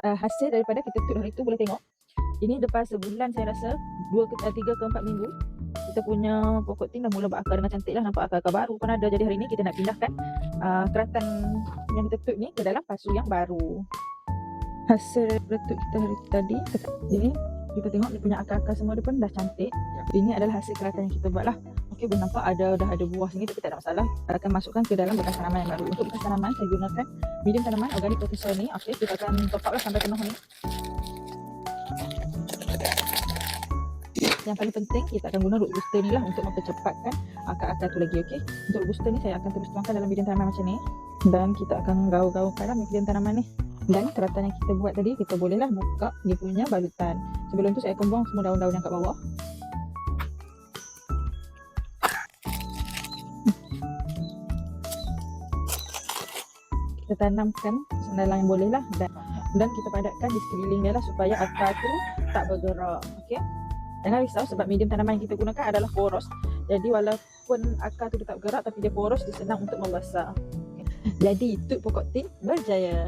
hasil daripada kita tut hari tu boleh tengok. Ini lepas sebulan saya rasa, 3 ke 4 minggu, kita punya pokok tin dah mula berakar dengan cantik lah. Nampak akar-akar baru pun ada. Jadi hari ni kita nak pindahkan keratan yang kita tut ni ke dalam pasu yang baru. Hasil tut kita hari tadi, ini kita tengok dia punya akar-akar semua dia pun dah cantik. Ini adalah hasil keratan yang kita buat lah. Okey, boleh nampak dah ada buah sini, tapi tak ada masalah. Kita akan masukkan ke dalam bekas tanaman yang baru. Untuk bekas tanaman saya gunakan medium tanaman organik potassium ni. Okey, kita akan top up lah sampai penuh ni. Yang paling penting kita akan guna root booster ni lah untuk mempercepatkan akar-akar tu lagi. Okey, untuk root booster ni saya akan terus tuangkan dalam medium tanaman macam ni, dan kita akan gaul-gaulkan dalam medium tanaman ni. Dan keratan yang kita buat tadi, kita bolehlah buka dia punya balutan. Sebelum tu saya akan buang semua daun-daun yang kat bawah. Kita tanamkan sedalam yang boleh lah, dan kita padatkan di sekeliling dia lah supaya akar tu tak bergerak. Okey, jangan risau sebab medium tanaman yang kita gunakan adalah poros. Jadi walaupun akar tu tak bergerak, tapi dia poros, dia senang untuk membesar. Jadi tut pokok tin berjaya.